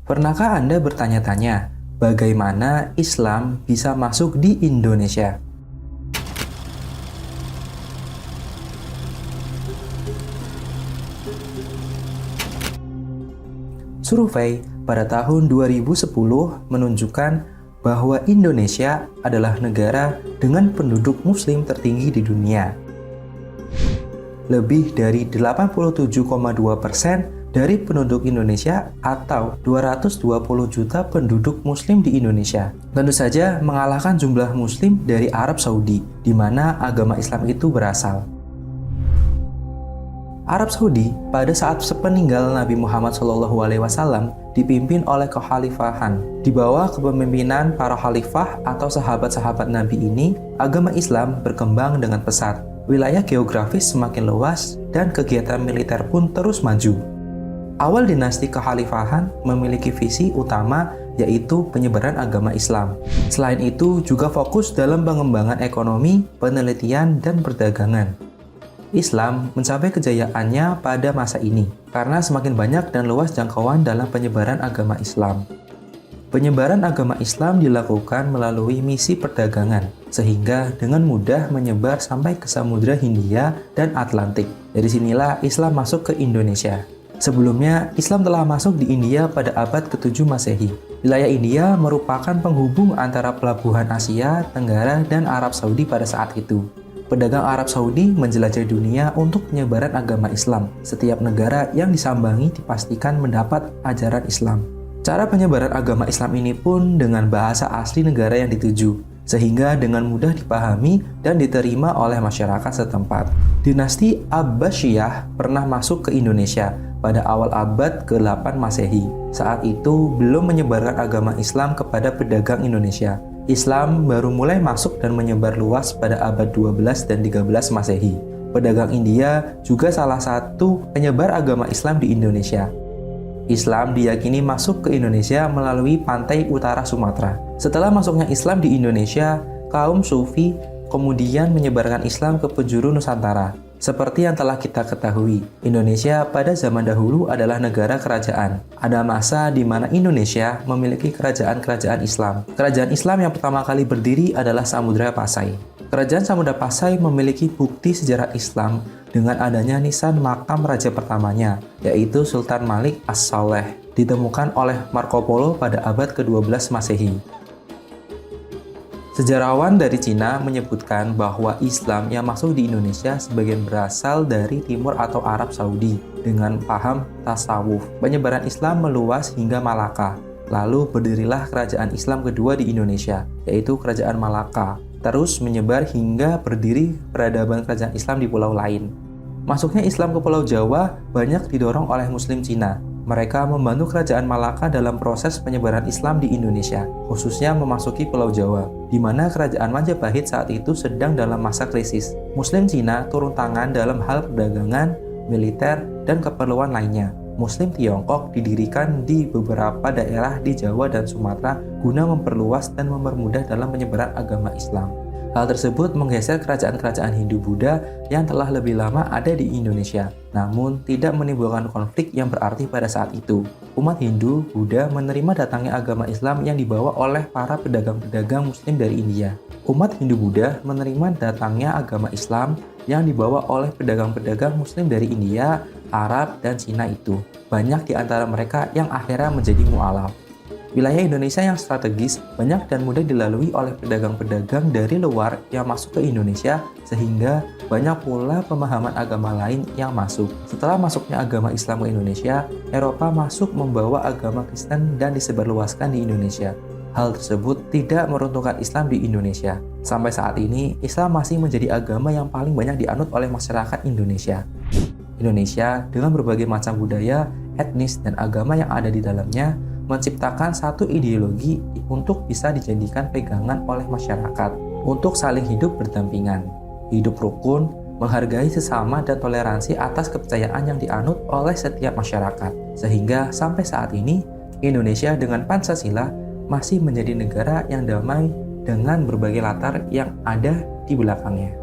Pernahkah Anda bertanya-tanya, bagaimana Islam bisa masuk di Indonesia? Survei pada tahun 2010 menunjukkan bahwa Indonesia adalah negara dengan penduduk muslim tertinggi di dunia. Lebih dari 87,2% dari penduduk Indonesia atau 220 juta penduduk muslim di Indonesia. Tentu saja mengalahkan jumlah muslim dari Arab Saudi, di mana agama Islam itu berasal. Arab Saudi pada saat sepeninggal Nabi Muhammad SAW dipimpin oleh kekhalifahan. Di bawah kepemimpinan para khalifah atau sahabat-sahabat Nabi ini, agama Islam berkembang dengan pesat. Wilayah geografis semakin luas dan kegiatan militer pun terus maju. Awal dinasti kekhalifahan memiliki visi utama yaitu penyebaran agama Islam. Selain itu juga fokus dalam pengembangan ekonomi, penelitian, dan perdagangan. Islam mencapai kejayaannya pada masa ini karena semakin banyak dan luas jangkauan dalam penyebaran agama Islam. Penyebaran agama Islam dilakukan melalui misi perdagangan, sehingga dengan mudah menyebar sampai ke Samudra Hindia dan Atlantik. Dari sinilah Islam masuk ke Indonesia. Sebelumnya, Islam telah masuk di India pada abad ke-7 Masehi. Wilayah India merupakan penghubung antara pelabuhan Asia, Tenggara, dan Arab Saudi pada saat itu. Pedagang Arab Saudi menjelajahi dunia untuk penyebaran agama Islam. Setiap negara yang disambangi dipastikan mendapat ajaran Islam. Cara penyebaran agama Islam ini pun dengan bahasa asli negara yang dituju, sehingga dengan mudah dipahami dan diterima oleh masyarakat setempat. Dinasti Abbasiyah pernah masuk ke Indonesia pada awal abad ke-8 Masehi. Saat itu belum menyebarkan agama Islam kepada pedagang Indonesia. Islam baru mulai masuk dan menyebar luas pada abad 12 dan 13 Masehi. Pedagang India juga salah satu penyebar agama Islam di Indonesia. Islam diyakini masuk ke Indonesia melalui pantai utara Sumatera. Setelah masuknya Islam di Indonesia, kaum Sufi kemudian menyebarkan Islam ke penjuru Nusantara. Seperti yang telah kita ketahui, Indonesia pada zaman dahulu adalah negara kerajaan. Ada masa di mana Indonesia memiliki kerajaan-kerajaan Islam. Kerajaan Islam yang pertama kali berdiri adalah Samudra Pasai. Kerajaan Samudra Pasai memiliki bukti sejarah Islam dengan adanya nisan makam raja pertamanya, yaitu Sultan Malik As-Saleh, ditemukan oleh Marco Polo pada abad ke-12 Masehi. Sejarawan dari Cina menyebutkan bahwa Islam yang masuk di Indonesia sebagian berasal dari Timur atau Arab Saudi dengan paham tasawuf. Penyebaran Islam meluas hingga Malaka. Lalu berdirilah kerajaan Islam kedua di Indonesia, yaitu Kerajaan Malaka. Terus menyebar hingga berdiri peradaban kerajaan Islam di pulau lain. Masuknya Islam ke Pulau Jawa banyak didorong oleh Muslim Cina. Mereka membantu Kerajaan Malaka dalam proses penyebaran Islam di Indonesia, khususnya memasuki Pulau Jawa, di mana Kerajaan Majapahit saat itu sedang dalam masa krisis. Muslim Cina turun tangan dalam hal perdagangan, militer, dan keperluan lainnya. Muslim Tiongkok didirikan di beberapa daerah di Jawa dan Sumatera guna memperluas dan mempermudah dalam penyebaran agama Islam. Hal tersebut menggeser kerajaan-kerajaan Hindu-Buddha yang telah lebih lama ada di Indonesia, namun tidak menimbulkan konflik yang berarti pada saat itu. Umat Hindu-Buddha menerima datangnya agama Islam yang dibawa oleh para pedagang-pedagang Muslim dari India. Umat Hindu-Buddha menerima datangnya agama Islam yang dibawa oleh pedagang-pedagang Muslim dari India, Arab, dan Cina itu. Banyak di antara mereka yang akhirnya menjadi mu'alaf. Wilayah Indonesia yang strategis banyak dan mudah dilalui oleh pedagang-pedagang dari luar yang masuk ke Indonesia, sehingga banyak pula pemahaman agama lain yang masuk. Setelah masuknya agama Islam ke Indonesia, Eropa masuk membawa agama Kristen dan disebarluaskan di Indonesia. Hal tersebut tidak meruntuhkan Islam di Indonesia. Sampai saat ini, Islam masih menjadi agama yang paling banyak dianut oleh masyarakat Indonesia. Indonesia dengan berbagai macam budaya, etnis, dan agama yang ada di dalamnya menciptakan satu ideologi untuk bisa dijadikan pegangan oleh masyarakat untuk saling hidup berdampingan, hidup rukun, menghargai sesama dan toleransi atas kepercayaan yang dianut oleh setiap masyarakat. Sehingga sampai saat ini, Indonesia dengan Pancasila masih menjadi negara yang damai dengan berbagai latar yang ada di belakangnya.